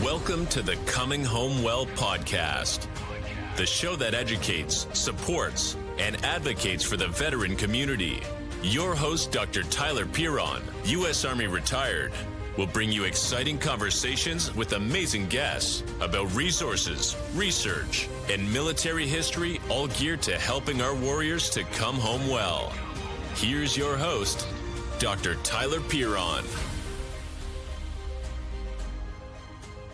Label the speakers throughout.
Speaker 1: Welcome to the Coming Home Well podcast, the show that educates, supports, and advocates for the veteran community. Your host, Dr. Tyler Pieron, U.S. Army retired, will bring you exciting conversations with amazing guests about resources, research, and military history, all geared to helping our warriors to come home well. Here's your host, Dr. Tyler Pieron.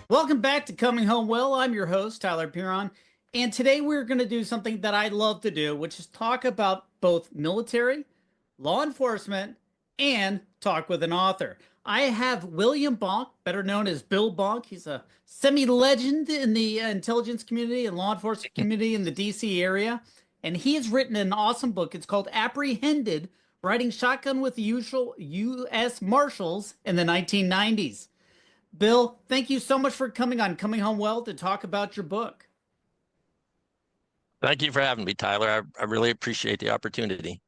Speaker 2: Welcome back to Coming Home Well. I'm your host, Tyler Pieron, and today we're going to do something that I love to do, which is talk about both military, law enforcement, and talk with an author. I have William Bonk, better known as Bill Bonk. He's a semi-legend in the intelligence community and law enforcement community in the D.C. area, and he has written an awesome book. It's called Apprehended, Riding Shotgun with the Usual U.S. Marshals in the 1990s. Bill, thank you so much for coming on Coming Home Well to talk about your book.
Speaker 3: Thank you for having me, Tyler. I really appreciate the opportunity.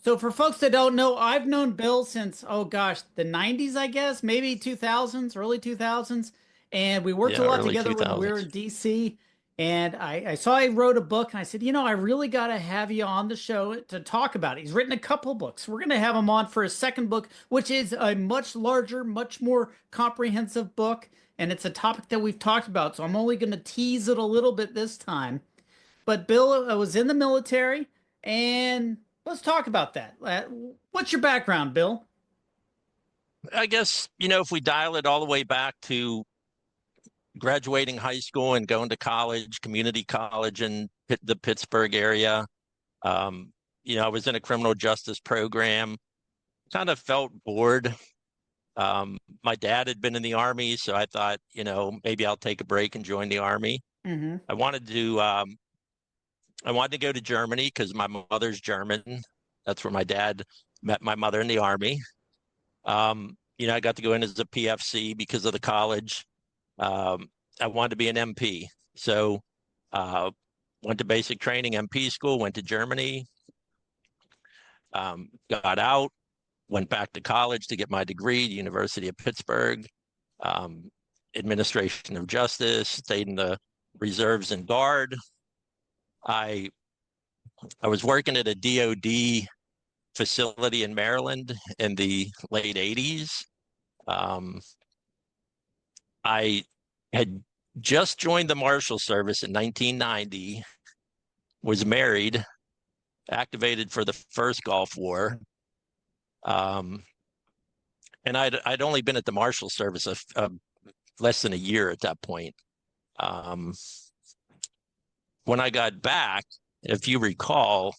Speaker 2: So for folks that don't know, I've known Bill since, the 90s, I guess, maybe 2000s, early 2000s. And we worked a lot together
Speaker 3: 2000s.
Speaker 2: when we were in D.C. And I saw he wrote a book, and I said, I really got to have you on the show to talk about it. He's written a couple books. We're going to have him on for his second book, which is a much larger, much more comprehensive book. And it's a topic that we've talked about. So I'm only going to tease it a little bit this time. But Bill was in the military, and let's talk about that. What's your background, Bill?
Speaker 3: I guess, if we dial it all the way back to graduating high school and going to college, community college in the Pittsburgh area. I was in a criminal justice program, kind of felt bored. My dad had been in the Army, so I thought, maybe I'll take a break and join the Army.
Speaker 2: Mm-hmm.
Speaker 3: I wanted to go to Germany because my mother's German. That's where my dad met my mother in the Army. I got to go in as a PFC because of the college. I wanted to be an MP. So went to basic training, MP school, went to Germany, got out, went back to college to get my degree, the University of Pittsburgh, administration of justice, stayed in the reserves and guard. I was working at a DOD facility in Maryland in the late 80s. I had just joined the Marshals service in 1990, was married, activated for the first Gulf War. And I'd only been at the Marshals service less than a year at that point. When I got back, if you recall,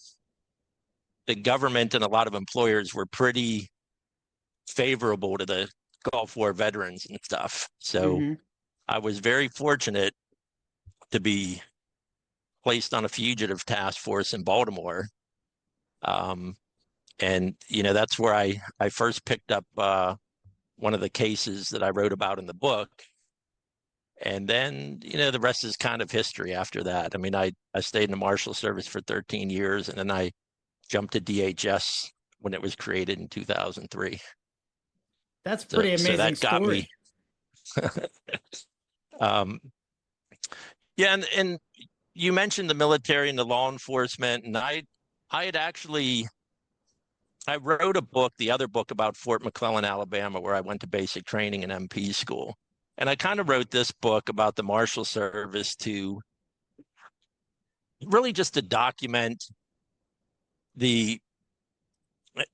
Speaker 3: the government and a lot of employers were pretty favorable to the Gulf War veterans and stuff. So I was very fortunate to be placed on a fugitive task force in Baltimore. And, that's where I first picked up one of the cases that I wrote about in the book. And then, the rest is kind of history after that. I mean, I stayed in the Marshal Service for 13 years, and then I jumped to DHS when it was created in 2003.
Speaker 2: That's pretty amazing.
Speaker 3: So that got
Speaker 2: story.
Speaker 3: me. And you mentioned the military and the law enforcement, and I wrote a book, the other book about Fort McClellan, Alabama, where I went to basic training in MP school. And I kind of wrote this book about the Marshal Service to really just to document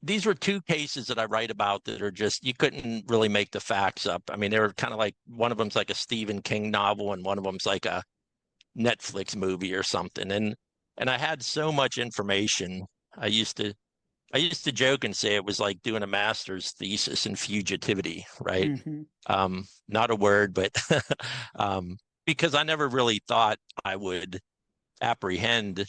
Speaker 3: these were two cases that I write about that are just, you couldn't really make the facts up. I mean, they were kind of like, one of them's like a Stephen King novel and one of them's like a Netflix movie or something. And I had so much information. I used to joke and say it was like doing a master's thesis in fugitivity, right?
Speaker 2: Mm-hmm.
Speaker 3: Not a word, but because I never really thought I would apprehend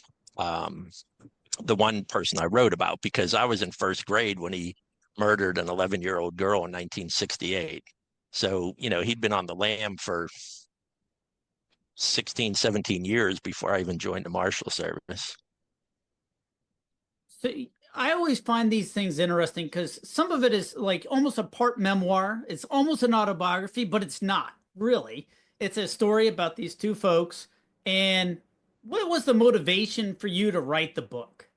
Speaker 3: the one person I wrote about, because I was in first grade when he murdered an 11-year-old girl in 1968. So, he'd been on the lam for 16, 17 years before I even joined the Marshal Service.
Speaker 2: So I always find these things interesting because some of it is like almost a part memoir. It's almost an autobiography, but it's not really. It's a story about these two folks. And what was the motivation for you to write the book?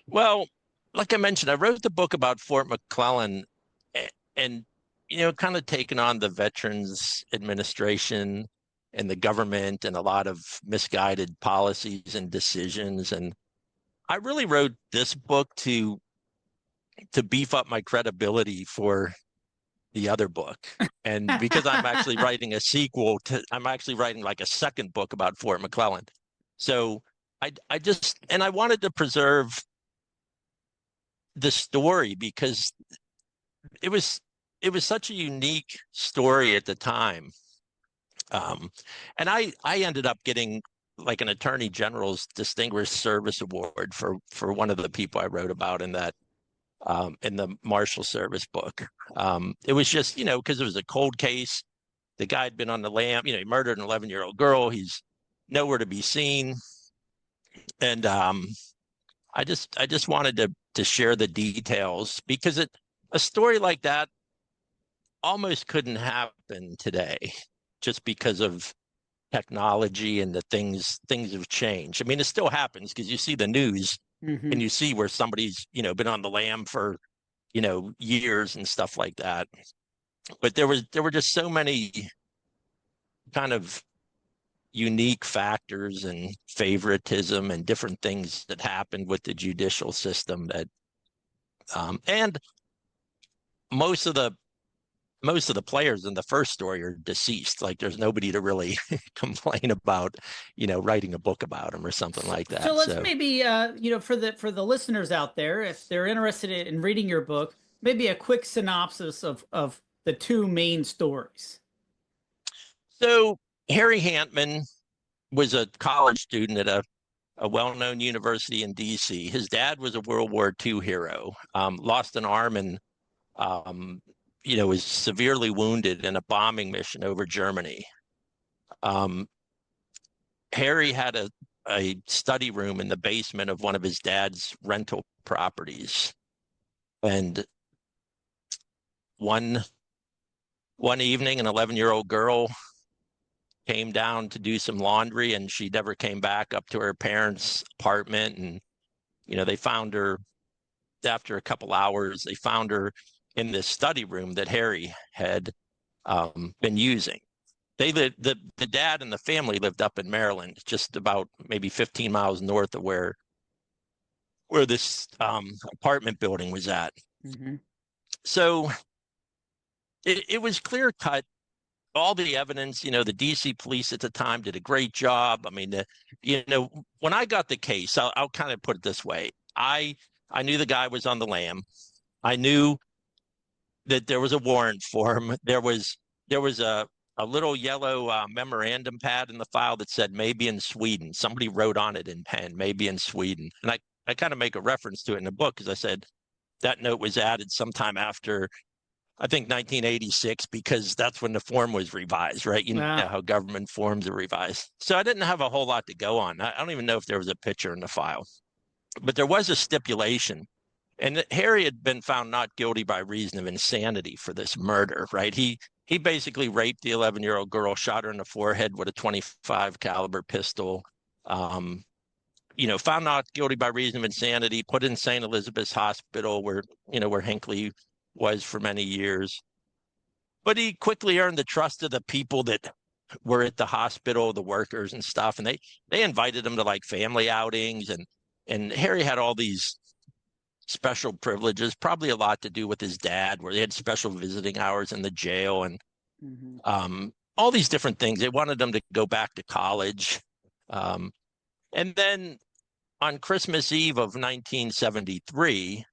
Speaker 3: Well, like I mentioned, I wrote the book about Fort McClellan and, kind of taken on the Veterans Administration and the government and a lot of misguided policies and decisions. And I really wrote this book to beef up my credibility for the other book. And because I'm actually writing a sequel I'm actually writing like a second book about Fort McClellan. So I wanted to preserve the story because it was such a unique story at the time. And I ended up getting like an Attorney General's Distinguished Service Award for one of the people I wrote about in that in the Marshal Service book. It was just, because it was a cold case. The guy had been on the lam, he murdered an 11-year-old girl. He's nowhere to be seen. And I just wanted to share the details because a story like that almost couldn't happen today just because of technology and the things have changed. I mean, it still happens because you see the news and you see where somebody's, been on the lam for, years and stuff like that. But there were just so many kind of unique factors and favoritism and different things that happened with the judicial system that and most of the players in the first story are deceased. Like there's nobody to really complain about, writing a book about them or something like that.
Speaker 2: So let's maybe, for the listeners out there, if they're interested in reading your book, maybe a quick synopsis of the two main stories.
Speaker 3: So Harry Hampman was a college student at a well-known university in D.C. His dad was a World War II hero, lost an arm and was severely wounded in a bombing mission over Germany. Harry had a study room in the basement of one of his dad's rental properties. And one evening, an 11-year-old girl came down to do some laundry and she never came back up to her parents' apartment. And, they found her after a couple hours, they found her in this study room that Harry had been using. The dad and the family lived up in Maryland, just about maybe 15 miles north of where this apartment building was at. So it was clear cut. All the evidence, the DC police at the time did a great job. I mean, when I got the case, I'll kind of put it this way. I knew the guy was on the lam. I knew that there was a warrant for him. There was a little yellow memorandum pad in the file that said maybe in Sweden. Somebody wrote on it in pen, maybe in Sweden. And I kind of make a reference to it in the book because I said that note was added sometime after, I think, 1986, because that's when the form was revised, right? You know how government forms are revised. So I didn't have a whole lot to go on. I don't even know if there was a picture in the file. But there was a stipulation. And Harry had been found not guilty by reason of insanity for this murder, right? He basically raped the 11-year-old girl, shot her in the forehead with a .25 caliber pistol. Found not guilty by reason of insanity, put in St. Elizabeth's Hospital where Hinckley was for many years. But he quickly earned the trust of the people that were at the hospital, the workers and stuff. And they invited him to like family outings. And Harry had all these special privileges, probably a lot to do with his dad, where they had special visiting hours in the jail and all these different things. They wanted him to go back to college. And then on Christmas Eve of 1973,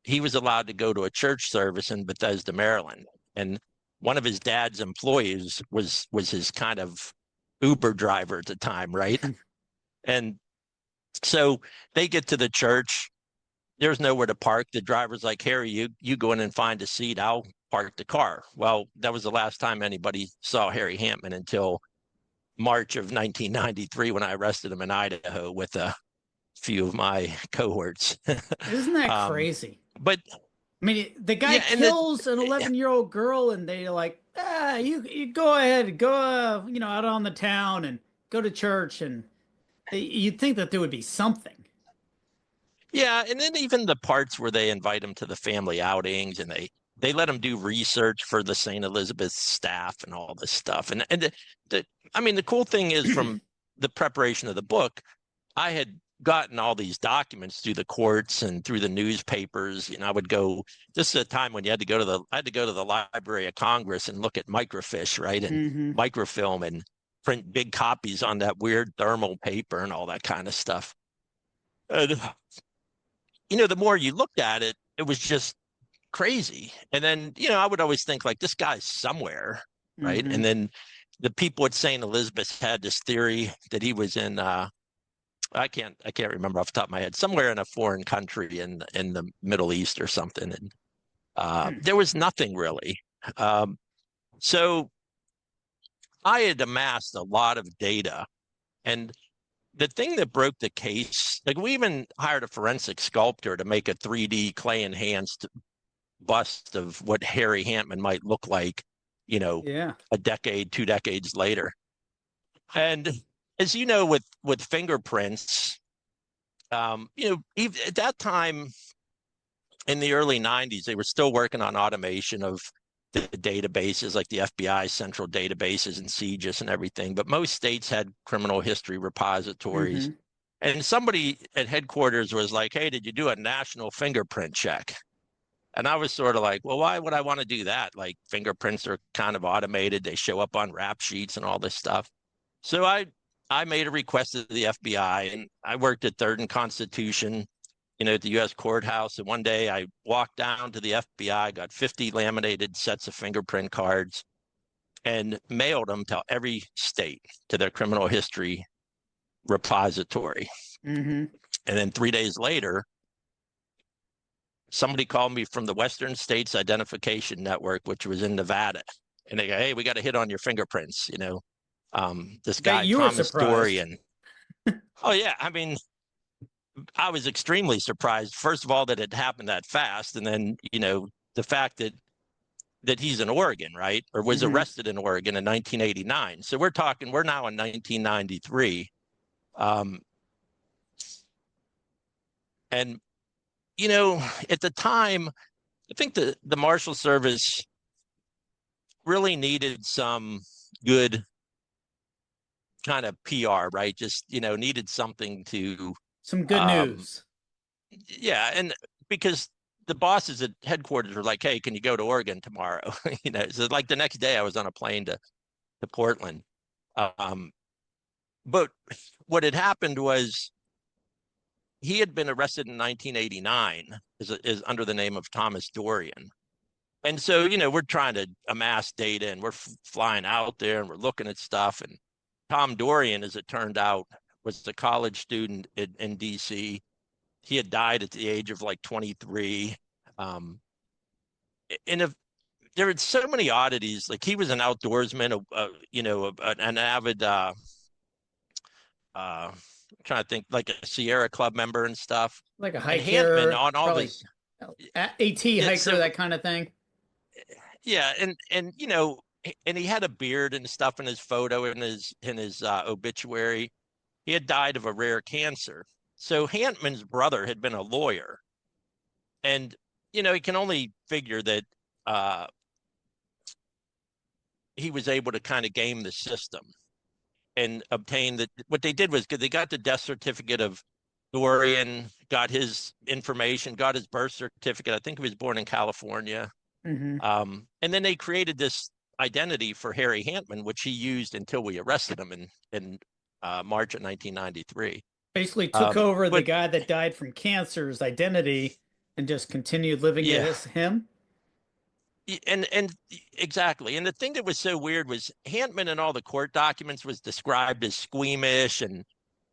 Speaker 3: he was allowed to go to a church service in Bethesda, Maryland. And one of his dad's employees was his kind of Uber driver at the time, right? And so they get to the church. There's nowhere to park. The driver's like, Harry, you go in and find a seat. I'll park the car. Well, that was the last time anybody saw Harry Hampman until March of 1993 when I arrested him in Idaho with a few of my cohorts.
Speaker 2: Isn't that crazy?
Speaker 3: But
Speaker 2: I mean, the guy
Speaker 3: Yeah, and
Speaker 2: kills an 11-year-old girl, and they're like, you go ahead, go, out on the town and go to church, and you'd think that there would be something.
Speaker 3: yeah, and then even the parts where they invite him to the family outings and they let him do research for the St. Elizabeth staff and all this stuff. And I mean, the cool thing is from the preparation of the book, I had gotten all these documents through the courts and through the newspapers. I would go, this is a time when I had to go to the Library of Congress and look at microfiche, right? And
Speaker 2: Hmm.
Speaker 3: microfilm and print big copies on that weird thermal paper and all that kind of stuff. And, the more you looked at it, it was just crazy. And then, I would always think like this guy's somewhere, right?
Speaker 2: Hmm.
Speaker 3: And then the people at St. Elizabeth had this theory that he was in I can't remember off the top of my head, somewhere in a foreign country in the Middle East or something. And there was nothing really. So I had amassed a lot of data. And the thing that broke the case, like we even hired a forensic sculptor to make a 3D clay enhanced bust of what Harry Hampman might look like,
Speaker 2: Yeah.
Speaker 3: a decade, 2 decades later. And as you know, with fingerprints, even at that time in the early 90s, they were still working on automation of the databases like the FBI central databases and CGIS and everything. But most states had criminal history repositories.
Speaker 2: Hmm.
Speaker 3: And somebody at headquarters was like, hey, did you do a national fingerprint check? And I was sort of like, well, why would I want to do that? Like fingerprints are kind of automated. They show up on rap sheets and all this stuff. So I made a request to the FBI, and I worked at 3rd and Constitution, at the U.S. courthouse. And one day I walked down to the FBI, got 50 laminated sets of fingerprint cards, and mailed them to every state to their criminal history repository.
Speaker 2: Hmm.
Speaker 3: And then 3 days later, somebody called me from the Western States Identification Network, which was in Nevada. And they go, hey, we got a hit on your fingerprints, this
Speaker 2: Bet
Speaker 3: guy,
Speaker 2: you were
Speaker 3: Thomas
Speaker 2: surprised.
Speaker 3: Dorian. Oh, yeah. I mean, I was extremely surprised, first of all, that it happened that fast. And then, the fact that he's in Oregon, right? Or was
Speaker 2: Hmm.
Speaker 3: arrested in Oregon in 1989. So we're now in 1993. And, at the time, I think the Marshal Service really needed some good kind of PR, right? Just, needed something to,
Speaker 2: Some good
Speaker 3: um,
Speaker 2: news.
Speaker 3: yeah. And because the bosses at headquarters were like, hey, can you go to Oregon tomorrow? So like the next day I was on a plane to Portland. Um, but what had happened was he had been arrested in 1989 is under the name of Thomas Dorian. And so, we're trying to amass data and we're flying out there and we're looking at stuff. And Tom Dorian, as it turned out, was a college student in DC. He had died at the age of like 23. And if there were so many oddities, like he was an outdoorsman, an avid, trying to think, like a Sierra Club member and stuff.
Speaker 2: Like a
Speaker 3: And Hantman
Speaker 2: hiker,
Speaker 3: on all
Speaker 2: probably
Speaker 3: this,
Speaker 2: AT
Speaker 3: yeah,
Speaker 2: hiker,
Speaker 3: so
Speaker 2: that kind of thing.
Speaker 3: yeah, and he had a beard and stuff in his photo in his obituary. He had died of a rare cancer. So Hantman's brother had been a lawyer, and he can only figure that uh, he was able to kind of game the system and obtain that. What they did was they got the death certificate of Dorian, got his information, got his birth certificate. I think he was born in California.
Speaker 2: Hmm.
Speaker 3: And then they created this identity for Harry Hampman, which he used until we arrested him in March of 1993.
Speaker 2: Basically took over the
Speaker 3: But
Speaker 2: guy that died from cancer's identity and just continued living
Speaker 3: yeah,
Speaker 2: as him.
Speaker 3: and exactly. And the thing that was so weird was Hampman in all the court documents was described as squeamish, and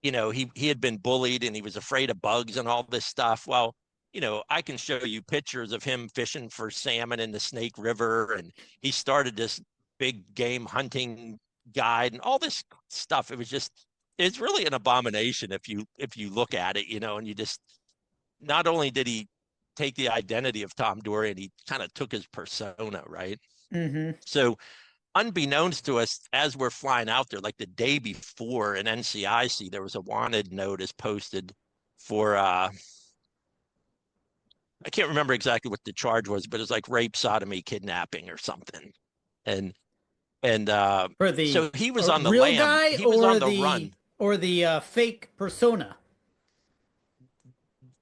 Speaker 3: he had been bullied and he was afraid of bugs and all this stuff. Well, I can show you pictures of him fishing for salmon in the Snake River, and he started this big game hunting guide and all this stuff. It's really an abomination if you look at it, and you just, not only did he take the identity of Tom Dorian. He kind of took his persona, right?
Speaker 2: Mm-hmm.
Speaker 3: So unbeknownst to us, as we're flying out there, like the day before in NCIC, there was a wanted notice posted for I can't remember exactly what the charge was, but it was like rape, sodomy, kidnapping, or something. And
Speaker 2: For the
Speaker 3: so he was on the
Speaker 2: real
Speaker 3: lam.
Speaker 2: guy
Speaker 3: He was
Speaker 2: or
Speaker 3: on the
Speaker 2: the
Speaker 3: run.
Speaker 2: fake persona?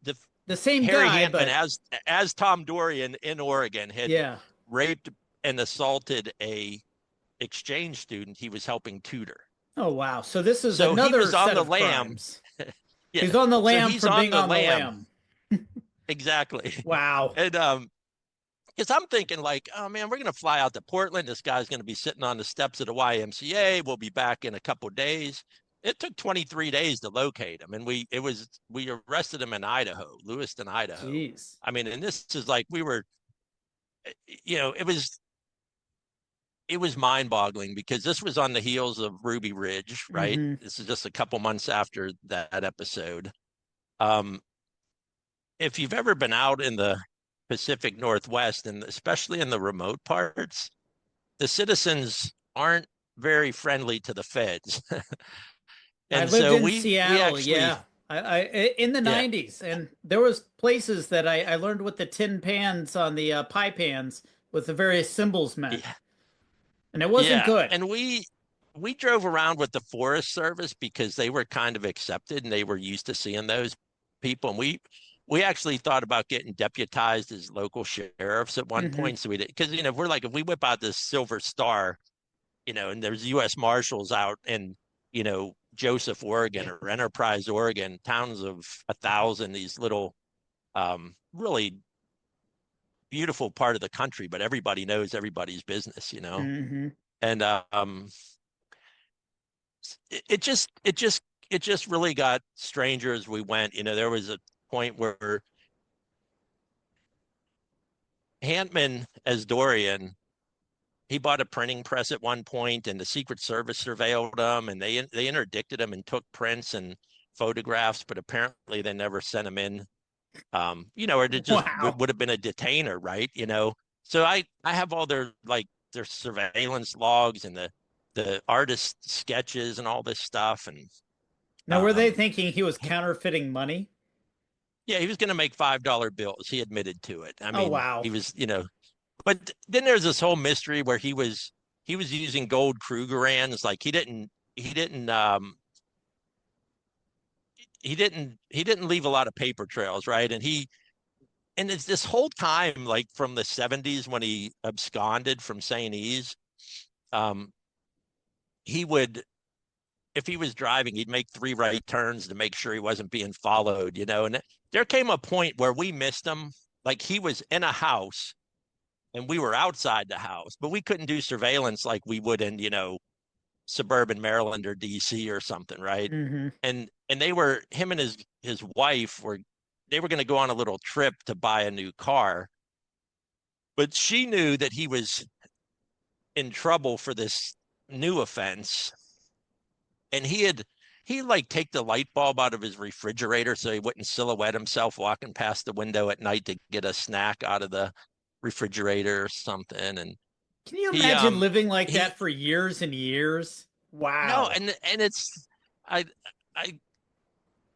Speaker 3: The
Speaker 2: The same
Speaker 3: Harry
Speaker 2: guy,
Speaker 3: Hampman,
Speaker 2: but
Speaker 3: as Tom Dorian in Oregon, had
Speaker 2: yeah.
Speaker 3: raped and assaulted a exchange student he was helping tutor.
Speaker 2: Oh wow. So this is
Speaker 3: So he
Speaker 2: another
Speaker 3: was on
Speaker 2: set
Speaker 3: the
Speaker 2: of
Speaker 3: lam.
Speaker 2: crimes.
Speaker 3: Yeah.
Speaker 2: He's on the
Speaker 3: So
Speaker 2: lam
Speaker 3: he's
Speaker 2: for
Speaker 3: on
Speaker 2: being
Speaker 3: the
Speaker 2: on the
Speaker 3: lam.
Speaker 2: lam.
Speaker 3: Exactly.
Speaker 2: Wow.
Speaker 3: And because I'm thinking like, oh man, we're gonna fly out to Portland. This guy's gonna be sitting on the steps of the YMCA. We'll be back in a couple of days. It took 23 days to locate him, and we arrested him in Idaho, Lewiston, Idaho.
Speaker 2: Jeez.
Speaker 3: I mean, and this is like we were, it was mind-boggling because this was on the heels of Ruby Ridge, right?
Speaker 2: Mm-hmm.
Speaker 3: This is just a couple months after that episode. If you've ever been out in the Pacific Northwest, and especially in the remote parts, the citizens aren't very friendly to the feds.
Speaker 2: I
Speaker 3: And
Speaker 2: lived
Speaker 3: so
Speaker 2: in
Speaker 3: we
Speaker 2: Seattle,
Speaker 3: actually,
Speaker 2: yeah. I in the
Speaker 3: yeah,
Speaker 2: 90s, and there was places that I learned what the tin pans on the pie pans with the various symbols meant,
Speaker 3: yeah,
Speaker 2: and it wasn't
Speaker 3: yeah.
Speaker 2: good.
Speaker 3: And we drove around with the Forest Service because they were kind of accepted and they were used to seeing those people. And we actually thought about getting deputized as local sheriffs at one
Speaker 2: Mm-hmm.
Speaker 3: point. So we did, because we're like, if we whip out this Silver Star, and there's U.S. Marshals out in, Joseph, Oregon, or Enterprise, Oregon, towns of 1,000, these little, really beautiful part of the country, but everybody knows everybody's business.
Speaker 2: Mm-hmm.
Speaker 3: And it just really got stranger as we went. There was a point where Hampman, as Dorian, he bought a printing press at one point, and the Secret Service surveilled him, and they interdicted him and took prints and photographs, but apparently they never sent him in. Or it just
Speaker 2: Wow.
Speaker 3: would have been a detainer, right? So I have all their surveillance logs and the artist sketches and all this stuff, and
Speaker 2: Now, were they thinking he was counterfeiting money?
Speaker 3: yeah, he was going to make $5 bills. He admitted to it. I
Speaker 2: Oh
Speaker 3: mean,
Speaker 2: wow.
Speaker 3: he was, but then there's this whole mystery where he was using gold Krugerrands. Like he didn't leave a lot of paper trails, right? And it's this whole time, like from the 70s when he absconded from St. E's, he would, if he was driving, he'd make 3 right turns to make sure he wasn't being followed, and there came a point where we missed him. Like he was in a house and we were outside the house, but we couldn't do surveillance like we would in, suburban Maryland or DC or something, right?
Speaker 2: Mm-hmm.
Speaker 3: And him and his wife they were going to go on a little trip to buy a new car, but she knew that he was in trouble for this new offense, and he like take the light bulb out of his refrigerator so he wouldn't silhouette himself walking past the window at night to get a snack out of the refrigerator or something. And
Speaker 2: Can you
Speaker 3: he
Speaker 2: imagine living like
Speaker 3: he
Speaker 2: that for years and years?
Speaker 3: no,
Speaker 2: Wow.
Speaker 3: and it's I I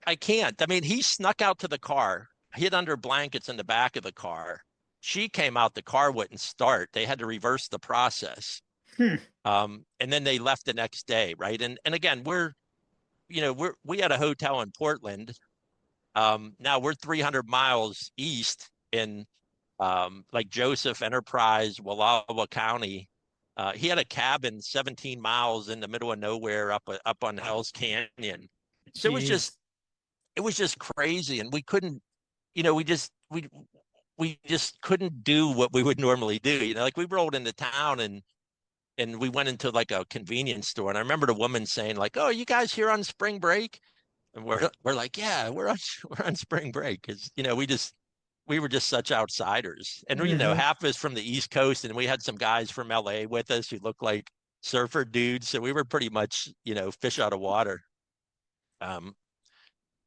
Speaker 3: I can't. I mean, he snuck out to the car, hid under blankets in the back of the car. She came out, the car wouldn't start. They had to reverse the process.
Speaker 2: Hmm.
Speaker 3: And then they left the next day, right? And again, we had a hotel in Portland. Now we're 300 miles east in like Joseph, Enterprise, Wallowa County. He had a cabin 17 miles in the middle of nowhere up on Hell's Canyon. So
Speaker 2: Jeez.
Speaker 3: it was just crazy, and we couldn't, we just couldn't do what we would normally do. Like we rolled into town and we went into like a convenience store, and I remember the woman saying like, "Oh, you guys here on spring break?" And we're like, "Yeah, we're on spring break," because we were just such outsiders. And
Speaker 2: Mm-hmm.
Speaker 3: half of us from the East Coast, and we had some guys from LA with us who looked like surfer dudes, so we were pretty much fish out of water.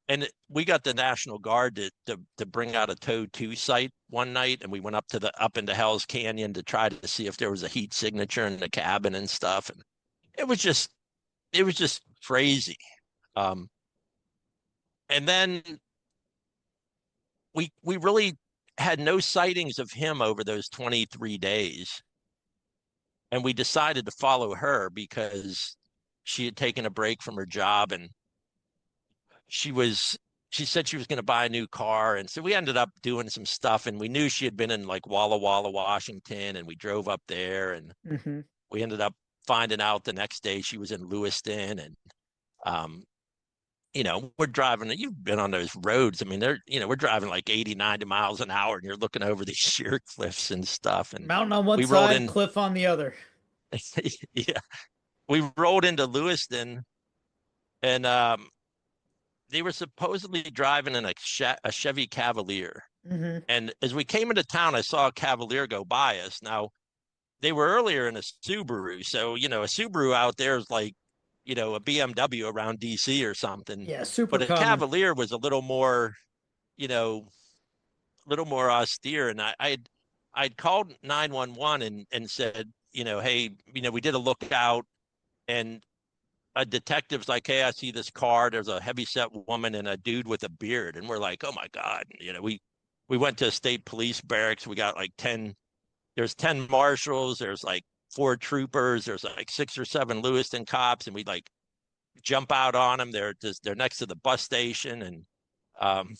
Speaker 3: And we got the National Guard to bring out a tow-2 site one night, and we went up into Hell's Canyon to try to see if there was a heat signature in the cabin and stuff. And it was just crazy. And then we really had no sightings of him over those 23 days. And we decided to follow her because she had taken a break from her job, and she said she was going to buy a new car. And so we ended up doing some stuff, and we knew she had been in like Walla Walla, Washington, and we drove up there, and we ended up finding out the next day she was in Lewiston. And we're driving, you've been on those roads. I mean, we're driving like 80, 90 miles an hour, and you're looking over these sheer cliffs and stuff. And
Speaker 2: mountain on one
Speaker 3: we rolled
Speaker 2: side,
Speaker 3: in,
Speaker 2: cliff on the other.
Speaker 3: yeah, we rolled into Lewiston, and they were supposedly driving in a Chevy Cavalier. And as we came into town, I saw a Cavalier go by us. Now, they were earlier in a Subaru. So, a Subaru out there is like, a BMW around DC or something.
Speaker 2: Yeah, super
Speaker 3: But a
Speaker 2: common.
Speaker 3: Cavalier was a little more, austere. And I'd called 911 and said, hey, we did a lookout, and a detective's like, hey, I see this car. There's a heavyset woman and a dude with a beard. And we're like, oh my God. We went to a state police barracks. We got like there's 10 marshals. There's like 4 troopers. There's like 6 or 7 Lewiston cops. And we like jump out on them. They're next to the bus station. And,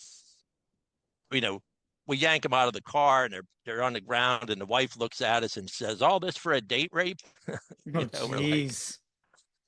Speaker 3: we yank them out of the car, and they're on the ground. And the wife looks at us and says, all this for a date rape?
Speaker 2: Oh, jeez.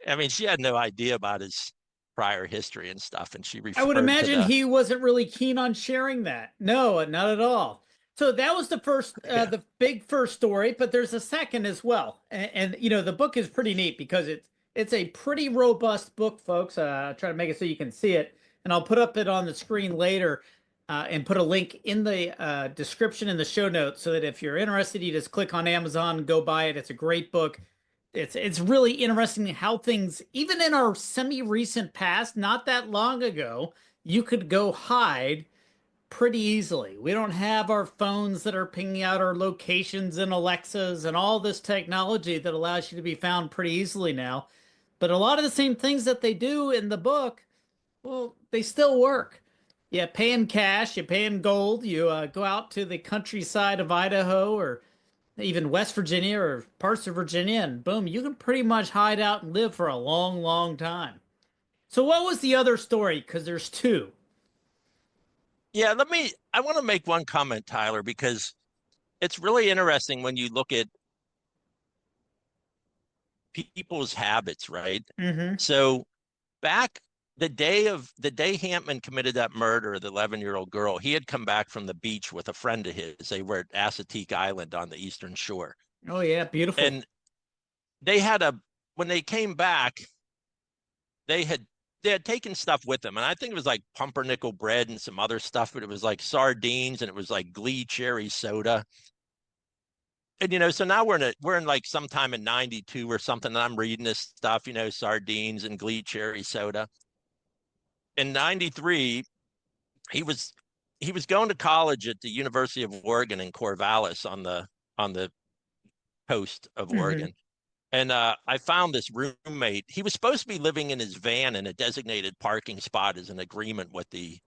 Speaker 3: I mean, she had no idea about his prior history and stuff, and she referred
Speaker 2: I would imagine
Speaker 3: to
Speaker 2: he wasn't really keen on sharing that. No, not at all. So that was the first, the big first story, but there's a second as well. And the book is pretty neat because it's a pretty robust book, folks. I'll try to make it so you can see it, and I'll put up it on the screen later, and put a link in the description in the show notes so that if you're interested, you just click on Amazon and go buy it. It's a great book. It's really interesting how things, even in our semi-recent past, not that long ago, you could go hide pretty easily. We don't have our phones that are pinging out our locations and Alexas and all this technology that allows you to be found pretty easily now. But a lot of the same things that they do in the book, well, they still work. You pay in cash, you pay in gold, you go out to the countryside of Idaho or even West Virginia or parts of Virginia, and boom, you can pretty much hide out and live for a long, long time. So what was the other story? Because there's 2.
Speaker 3: Yeah, I want to make one comment, Tyler, because it's really interesting when you look at people's habits, right? So back the day Hampman committed that murder of the 11-year-old girl, he had come back from the beach with a friend of his. They were at Assateague Island on the eastern shore.
Speaker 2: Oh yeah, beautiful.
Speaker 3: And when they came back, they had taken stuff with them. And I think it was like pumpernickel bread and some other stuff, but it was like sardines, and it was like Glee cherry soda. And, so now we're in like sometime in 92 or something, and I'm reading this stuff, sardines and Glee cherry soda. In 93, he was going to college at the University of Oregon in Corvallis on the coast of Oregon. And I found this roommate. He was supposed to be living in his van in a designated parking spot as an agreement with the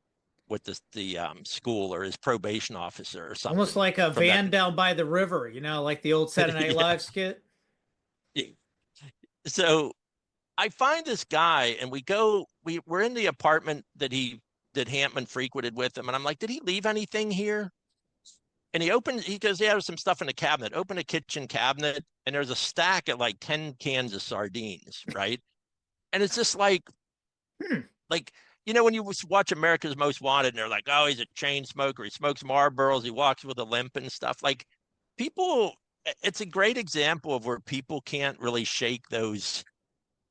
Speaker 3: school or his probation officer or something.
Speaker 2: Almost like a van down by the river, like the old Saturday Night Live skit.
Speaker 3: So I find this guy, and we're in the apartment that Hampman frequented with him. And I'm like, did he leave anything here? And he goes, yeah, there's some stuff in the cabinet. Open a kitchen cabinet, and there's a stack of like 10 cans of sardines, right? And it's just like, when you watch America's Most Wanted, and they're like, oh, he's a chain smoker. He smokes Marlboros. He walks with a limp and stuff. Like, it's a great example of where people can't really shake those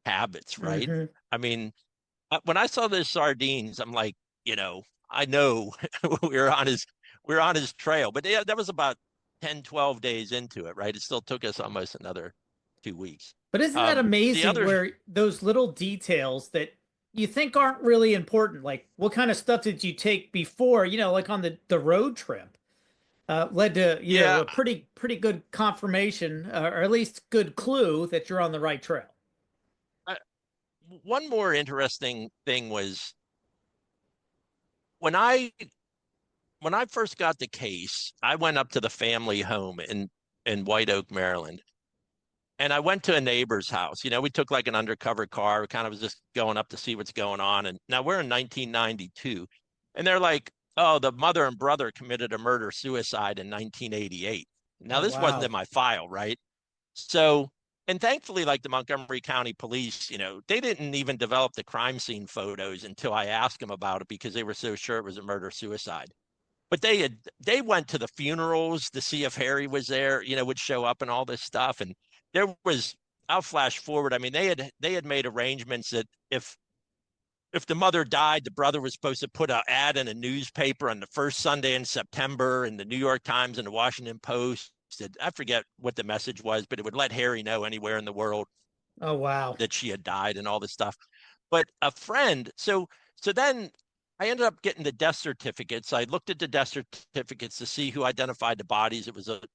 Speaker 3: habits, right? I mean, when I saw those sardines, I'm like, I know we're on his trail, but that was about 10, 12 days into it, right? It still took us almost another 2 weeks.
Speaker 2: But isn't that amazing where those little details that you think aren't really important. Like, what kind of stuff did you take before, like on the road trip? Led to,
Speaker 3: Yeah.
Speaker 2: a pretty good confirmation, or at least good clue that you're on the right trail.
Speaker 3: I, One more interesting thing was when I when I first got the case, I went up to the family home in White Oak, Maryland. And I went to a neighbor's house. We took like an undercover car. We kind of was just going up to see what's going on. And now we're in 1992. And they're like, oh, the mother and brother committed a murder suicide in 1988. Now,
Speaker 2: Oh,
Speaker 3: this wasn't
Speaker 2: wow.
Speaker 3: in my file, right? So, and thankfully, like the Montgomery County Police, they didn't even develop the crime scene photos until I asked them about it because they were so sure it was a murder suicide. But they went to the funerals to see if Harry was there, would show up and all this stuff. And there was, I'll flash forward. I mean, they had made arrangements that if the mother died, the brother was supposed to put an ad in a newspaper on the first Sunday in September in the New York Times and the Washington Post. I forget what the message was, but it would let Harry know anywhere in the world
Speaker 2: Oh, wow.
Speaker 3: that she had died and all this stuff. But a friend, so then I ended up getting the death certificates. I looked at the death certificates to see who identified the bodies.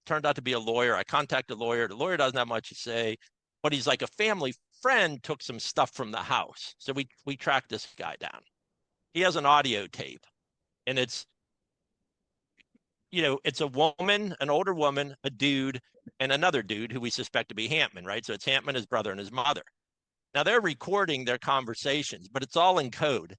Speaker 3: Turned out to be a lawyer. I contacted a lawyer. The lawyer doesn't have much to say, but he's like a family friend took some stuff from the house. So we tracked this guy down. He has an audio tape, and it's a woman, an older woman, a dude, and another dude who we suspect to be Hampman, right? So it's Hampman, his brother, and his mother. Now they're recording their conversations, but it's all in code.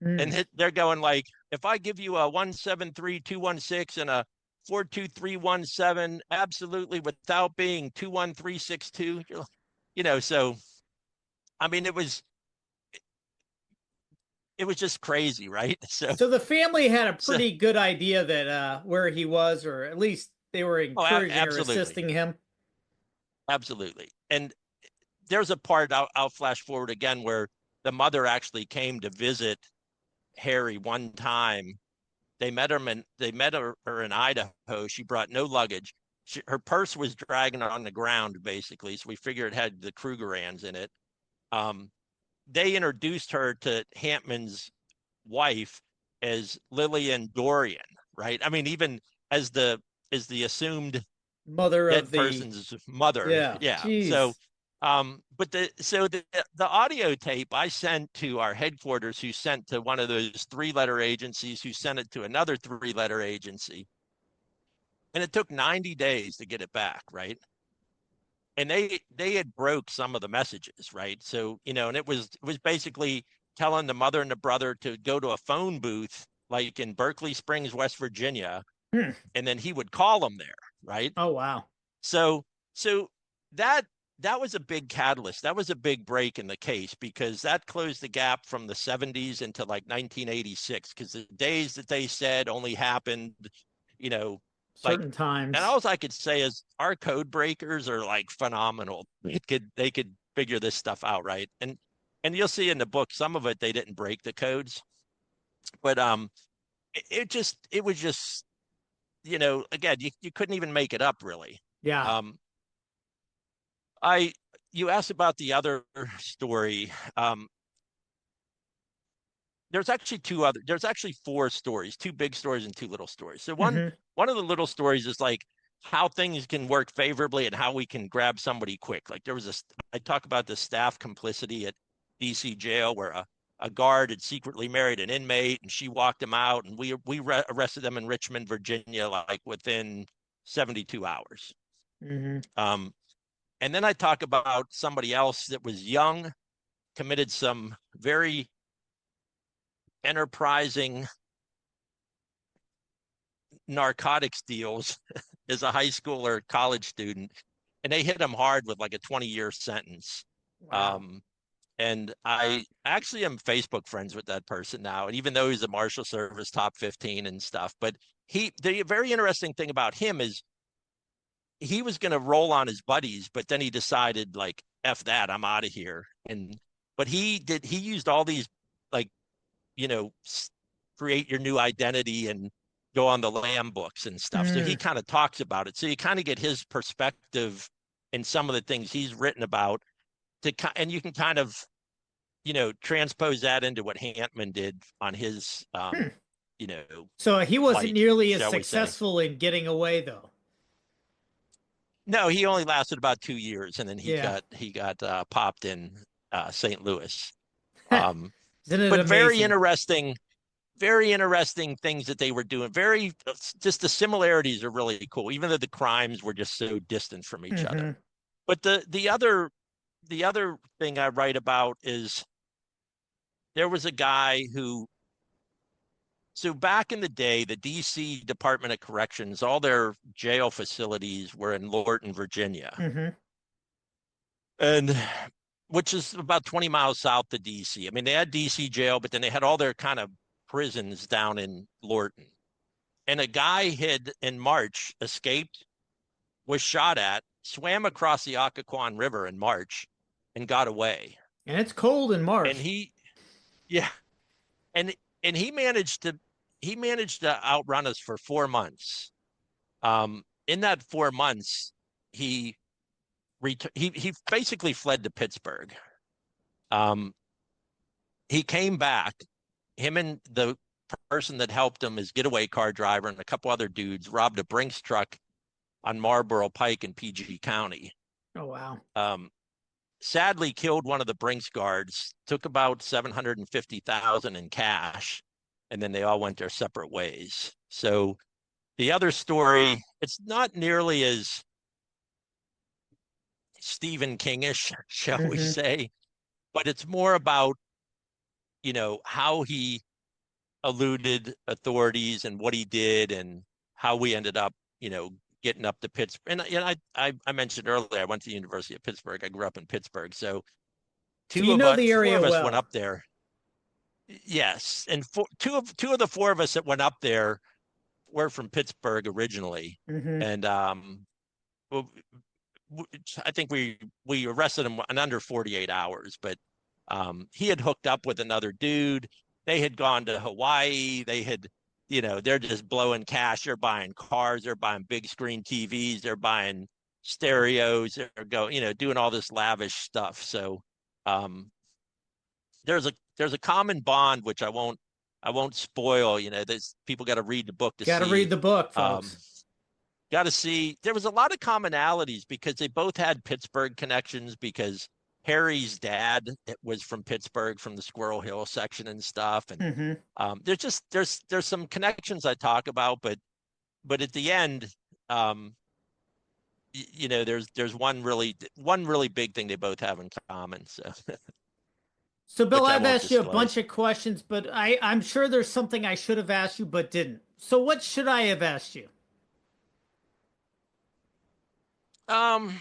Speaker 2: Mm.
Speaker 3: And they're going like, if I give you a 173216 and a 42317, absolutely without being 21362, so I mean, it was just crazy, right? So,
Speaker 2: So the family had a
Speaker 3: so
Speaker 2: pretty good idea that where he was, or at least they were encouraging or
Speaker 3: absolutely,
Speaker 2: assisting him.
Speaker 3: absolutely. And there's a part I'll flash forward again where the mother actually came to visit Harry one time. They met her in Idaho. She brought no luggage. Her purse was dragging on the ground, basically. So we figured it had the Krugerrands in it. Um, they introduced her to Hampman's wife as Lillian Dorian, right? I mean, even as the assumed
Speaker 2: Mother of
Speaker 3: dead
Speaker 2: the,
Speaker 3: person's mother.
Speaker 2: yeah,
Speaker 3: Yeah. So
Speaker 2: jeez.
Speaker 3: but the audio tape I sent to our headquarters, who sent to one of those 3-letter agencies, who sent it to another 3-letter agency, and it took 90 days to get it back, right? And they had broke some of the messages, right? So and it was basically telling the mother and the brother to go to a phone booth like in Berkeley Springs, West Virginia,
Speaker 2: Hmm.
Speaker 3: and then he would call them there, right?
Speaker 2: Oh, wow.
Speaker 3: So so that that was a big catalyst. That was a big break in the case because that closed the gap from the 70s into like 1986 because the days that they said only happened, you know, like
Speaker 2: Certain
Speaker 3: and
Speaker 2: times.
Speaker 3: all I could say is our code breakers are like phenomenal. They could figure this stuff out, right? And you'll see in the book some of it they didn't break the codes, but it was just again you couldn't even make it up really.
Speaker 2: Yeah.
Speaker 3: Um, I You asked about the other story. There's actually 4 stories, 2 big stories and 2 little stories. So one
Speaker 2: Hmm.
Speaker 3: one of the little stories is like how things can work favorably and how we can grab somebody quick. Like I talk about the staff complicity at DC jail where a guard had secretly married an inmate and she walked him out and we arrested them in Richmond, Virginia, like within 72 hours.
Speaker 2: Hmm.
Speaker 3: Um, and then I talk about somebody else that was young, committed some very enterprising narcotics deals as a high school or college student, and they hit him hard with like a 20-year sentence.
Speaker 2: Wow.
Speaker 3: Um, and I actually am Facebook friends with that person now, and even though he's a Marshal Service top 15 and stuff, but the very interesting thing about him is he was going to roll on his buddies, but then he decided like F that, I'm out of here. But he used all these like, you know, create your new identity and go on the lam books and stuff. So he
Speaker 2: Mm.
Speaker 3: kind of talks about it. So you kind of get his perspective in some of the things he's written about and you can kind of, transpose that into what Hantman did on his, you know,
Speaker 2: So he wasn't
Speaker 3: flight,
Speaker 2: nearly as
Speaker 3: shall we say.
Speaker 2: successful in getting away, though.
Speaker 3: No, he only lasted about 2 years, and then he
Speaker 2: Yeah.
Speaker 3: got popped in St. Louis.
Speaker 2: Isn't it
Speaker 3: But
Speaker 2: amazing?
Speaker 3: very interesting things that they were doing. Very, just the similarities are really cool, even though the crimes were just so distant from each other. But the other thing I write about is there was a guy who, so back in the day, the DC Department of Corrections, all their jail facilities were in Lorton, Virginia, and which is about 20 miles south of DC. I mean, they had DC jail, but then they had all their kind of prisons down in Lorton. And a guy had in March escaped, was shot at, swam across the Occoquan River in March, and got away.
Speaker 2: And it's cold in March.
Speaker 3: And yeah, and he managed to outrun us for 4 months. In that 4 months, he basically fled to Pittsburgh. He came back. Him and the person that helped him, his getaway car driver, and a couple other dudes, robbed a Brinks truck on Marlboro Pike in PG County.
Speaker 2: Oh, wow.
Speaker 3: Sadly killed one of the Brinks guards, took about $750,000 in cash, and then they all went their separate ways. So the other story, it's not nearly as Stephen Kingish, shall we say, but it's more about, how he eluded authorities and what he did and how we ended up, getting up to Pittsburgh. And I mentioned earlier, I went to the University of Pittsburgh. I grew up in Pittsburgh. So
Speaker 2: you know the area
Speaker 3: four of us
Speaker 2: well.
Speaker 3: went up there. Yes. And two of the four of us that went up there were from Pittsburgh originally. And well, I think we arrested him in under 48 hours, but he had hooked up with another dude. They had gone to Hawaii. They had, they're just blowing cash. They're buying cars. They're buying big screen TVs. They're buying stereos. They're doing all this lavish stuff. So there's a common bond, which I won't spoil. There's people got to read the book to see.
Speaker 2: Got to read the book, folks.
Speaker 3: Got to see. There was a lot of commonalities because they both had Pittsburgh connections, because Harry's dad was from Pittsburgh, from the Squirrel Hill section and stuff. And there's some connections I talk about, but at the end, there's one really big thing they both have in common.
Speaker 2: So Bill, I've asked you a bunch of questions, but I'm sure there's something I should have asked you but didn't. So what should I have asked you?
Speaker 3: I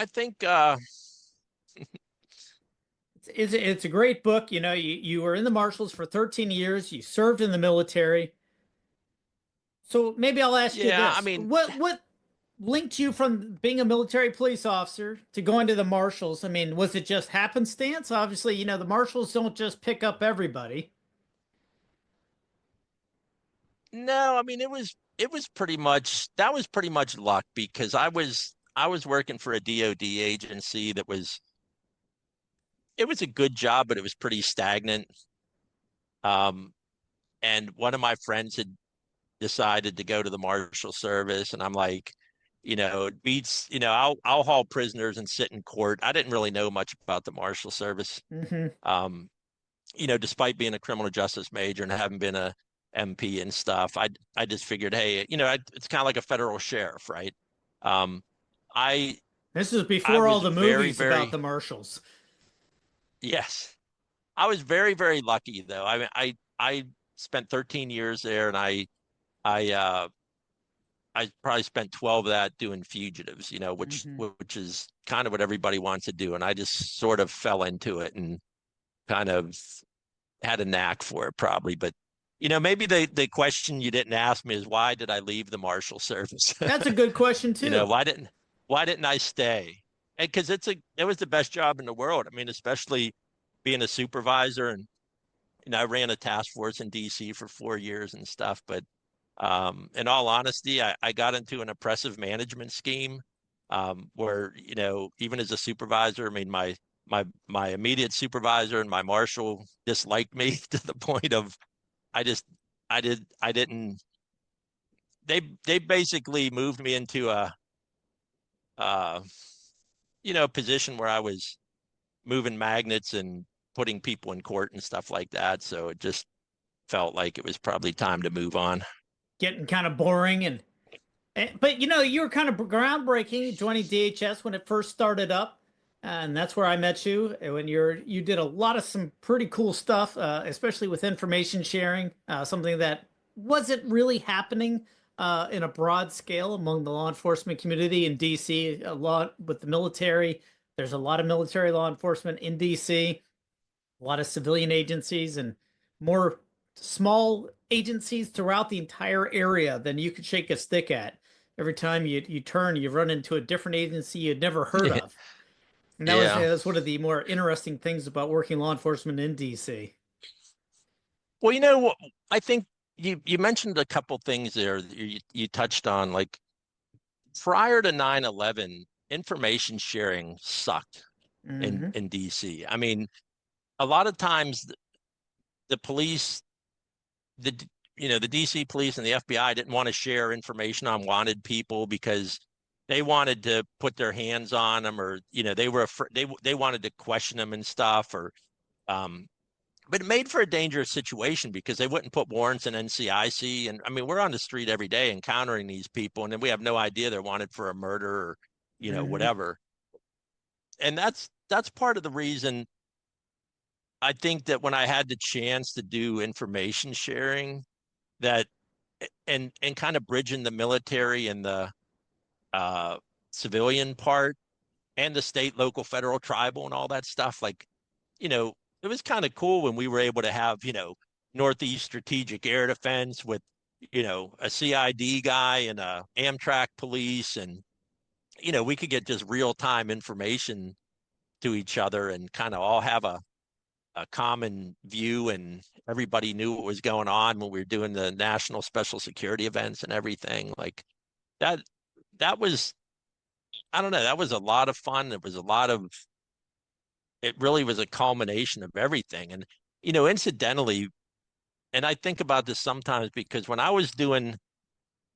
Speaker 3: think
Speaker 2: it's a great book. You were in the Marshals for 13 years. You served in the military. So maybe I'll ask you this.
Speaker 3: I mean,
Speaker 2: what linked you from being a military police officer to going to the Marshals? I mean, was it just happenstance? Obviously, the Marshals don't just pick up everybody.
Speaker 3: No, I mean, that was pretty much luck, because I was working for a DOD agency it was a good job, but it was pretty stagnant. And one of my friends had decided to go to the Marshal Service, and I'm like, it beats, I'll haul prisoners and sit in court. I didn't really know much about the Marshal Service. Despite being a criminal justice major and having been a MP and stuff, I just figured, hey, it's kind of like a federal sheriff, right?
Speaker 2: This is before all the movies about the Marshals.
Speaker 3: Yes, I was very, very lucky, though. I mean, I spent 13 years there, and I probably spent 12 of that doing fugitives, which is kind of what everybody wants to do, and I just sort of fell into it and kind of had a knack for it, probably. But maybe the question you didn't ask me is, why did I leave the Marshal Service?
Speaker 2: That's a good question too.
Speaker 3: Why didn't I stay? And because it was the best job in the world. I mean, especially being a supervisor, and I ran a task force in DC for 4 years and stuff. But In all honesty, I got into an oppressive management scheme where, even as a supervisor, I mean, my immediate supervisor and my marshal disliked me to the point of I just I didn't they basically moved me into a uh position where I was moving magnets and putting people in court and stuff like that. So it just felt like it was probably time to move on.
Speaker 2: Getting kind of boring but you were kind of groundbreaking joining DHS when it first started up, and that's where I met you. When you did a lot of some pretty cool stuff, especially with information sharing, something that wasn't really happening in a broad scale among the law enforcement community in DC. A lot with the military. There's a lot of military law enforcement in DC, a lot of civilian agencies, and more small agencies throughout the entire area than you could shake a stick at. Every time you turn, you run into a different agency you'd never heard of. And
Speaker 3: Yeah.
Speaker 2: that's one of the more interesting things about working law enforcement in DC.
Speaker 3: Well, I think you mentioned a couple things there that you touched on. Like prior to 9/11, information sharing sucked in
Speaker 2: Hmm.
Speaker 3: DC. I mean, a lot of times the police, the the DC police and the FBI didn't want to share information on wanted people because they wanted to put their hands on them, or they were they wanted to question them and stuff, or um but it made for a dangerous situation because they wouldn't put warrants in NCIC. And I mean, we're on the street every day encountering these people, and then we have no idea they're wanted for a murder or
Speaker 2: Hmm.
Speaker 3: whatever. And that's part of the reason I think that when I had the chance to do information sharing, that and kind of bridging the military and the uh, civilian part and the state, local, federal, tribal, and all that stuff, like you know, it was kind of cool when we were able to have, Northeast Strategic Air Defense with, a CID guy and a Amtrak police, and we could get just real time information to each other and kind of all have a common view, and everybody knew what was going on when we were doing the national special security events and everything like that. That was, I don't know, that was a lot of fun. It really was a culmination of everything. And, incidentally, and I think about this sometimes because when I was doing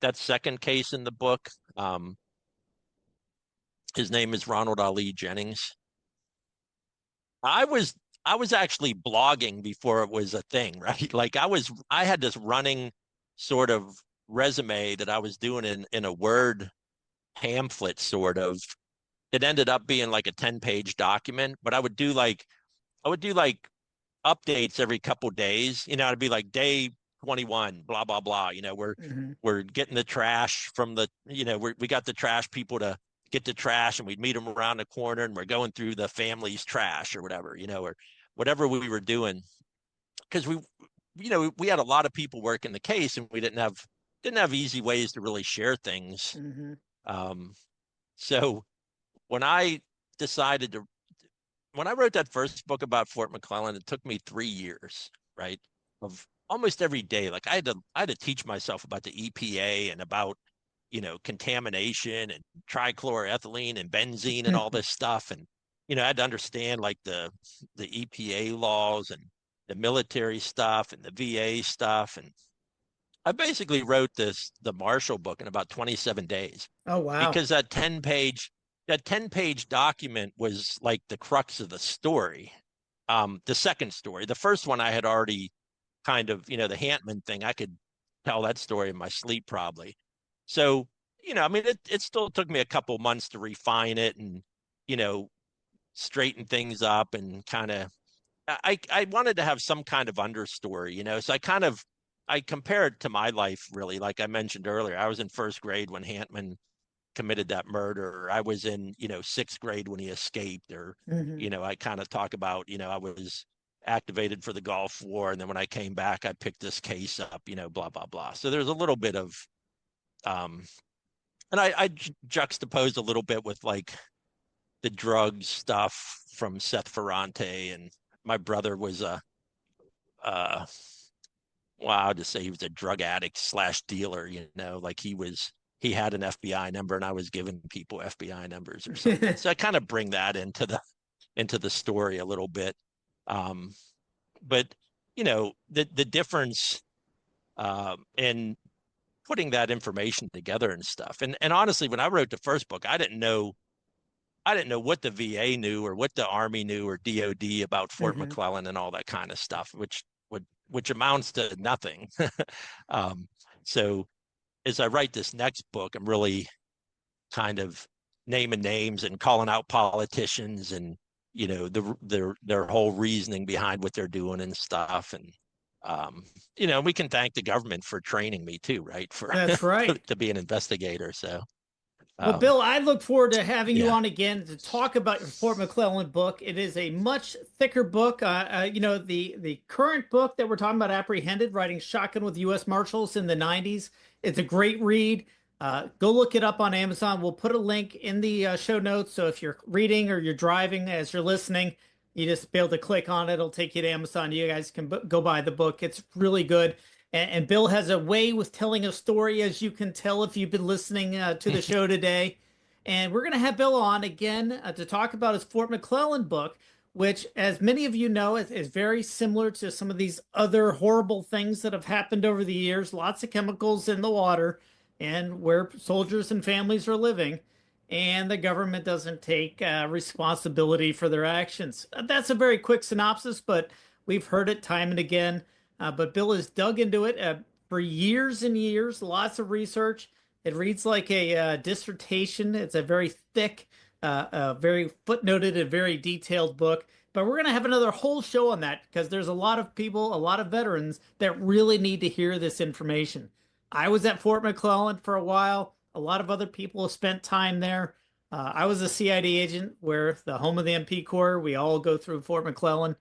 Speaker 3: that second case in the book, his name is Ronald Ali Jennings. I was I was actually blogging before it was a thing, right? Like I had this running sort of resume that I was doing in a Word pamphlet sort of. It ended up being like a 10-page document, but I would do like updates every couple days. It'd be like day 21, blah blah blah.
Speaker 2: Hmm.
Speaker 3: We're getting the trash from the, we got the trash people to get the trash, and we'd meet them around the corner, and we're going through the family's trash or whatever, or whatever we were doing, because we had a lot of people working the case, and we didn't have easy ways to really share things.
Speaker 2: Hmm.
Speaker 3: Um, so when I decided to when I wrote that first book about Fort McClellan, it took me 3 years, right? Of almost every day. Like I had to teach myself about the EPA and about, contamination and trichloroethylene and benzene and all this stuff. And, I had to understand like the EPA laws and the military stuff and the VA stuff. And I basically wrote the Marshall book in about 27 days
Speaker 2: Oh, wow.
Speaker 3: because that 10-page document was like the crux of the story. The second story, the first one I had already kind of, the Hantman thing, I could tell that story in my sleep probably. So, I mean, it still took me a couple months to refine it and, you know, straighten things up and kind of, I wanted to have some kind of understory, so I compare it to my life really. Like I mentioned earlier, I was in first grade when Hantman committed that murder. I was in, sixth grade when he escaped, or,
Speaker 2: Hmm.
Speaker 3: I kind of talk about, I was activated for the Gulf War. And then when I came back, I picked this case up, blah, blah, blah. So there's a little bit of, um, and I juxtaposed a little bit with like the drug stuff from Seth Ferrante. And my brother was a well, I'll just say he was a drug addict / dealer, like he had an FBI number and I was giving people FBI numbers or something. So I kind of bring that into the story a little bit. But the difference in putting that information together and stuff. And honestly, when I wrote the first book, I didn't know what the VA knew or what the Army knew or DOD about Fort McClellan and all that kind of stuff, which amounts to nothing. So as I write this next book, I'm really kind of naming names and calling out politicians and their whole reasoning behind what they're doing and stuff. And we can thank the government for training me too, right?
Speaker 2: That's right.
Speaker 3: to be an investigator. So
Speaker 2: well, Bill, I look forward to having you on again to talk about your Fort McClellan book. It is a much thicker book. The current book that we're talking about, Apprehended, Riding Shotgun with U.S. Marshals in the 90s. It's a great read. Go look it up on Amazon. We'll put a link in the show notes. So if you're reading or you're driving as you're listening, you just be able to click on it. It'll take you to Amazon. You guys can go buy the book. It's really good. And Bill has a way with telling a story, as you can tell if you've been listening to the show today. And we're going to have Bill on again to talk about his Fort McClellan book, which, as many of you know, is very similar to some of these other horrible things that have happened over the years. Lots of chemicals in the water and where soldiers and families are living. And the government doesn't take responsibility for their actions. That's a very quick synopsis, but we've heard it time and again. But Bill has dug into it for years and years, lots of research. It reads like a dissertation. It's a very thick, very footnoted and very detailed book. But we're going to have another whole show on that because there's a lot of people, a lot of veterans that really need to hear this information. I was at Fort McClellan for a while. A lot of other people have spent time there. I was a CID agent where the home of the MP Corps, we all go through Fort McClellan.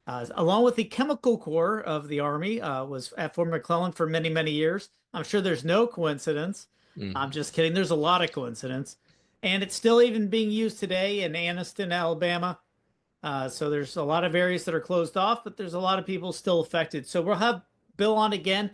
Speaker 2: Along with the Chemical Corps of the Army, was at Fort McClellan for many, many years. I'm sure there's no coincidence. I'm just kidding. There's a lot of coincidence. And it's still even being used today in Anniston, Alabama. So there's a lot of areas that are closed off, but there's a lot of people still affected. So we'll have Bill on again.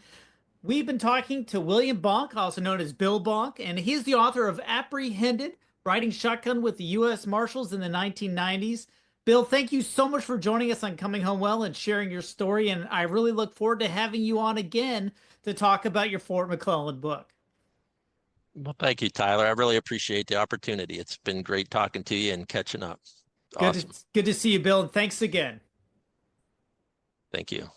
Speaker 2: We've been talking to William Bonk, also known as Bill Bonk, and he's the author of Apprehended, Riding Shotgun with the U.S. Marshals in the 1990s. Bill, thank you so much for joining us on Coming Home Well and sharing your story, and I really look forward to having you on again to talk about your Fort McClellan book.
Speaker 3: Well, thank you, Tyler. I really appreciate the opportunity. It's been great talking to you and catching up. Awesome.
Speaker 2: Good to see you, Bill, and thanks again.
Speaker 3: Thank you.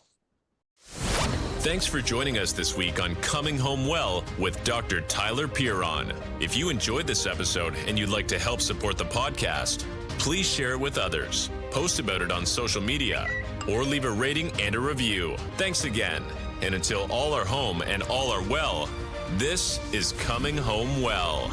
Speaker 1: Thanks for joining us this week on Coming Home Well with Dr. Tyler Pieron. If you enjoyed this episode and you'd like to help support the podcast, please share it with others, post about it on social media, or leave a rating and a review. Thanks again. And until all are home and all are well, this is Coming Home Well.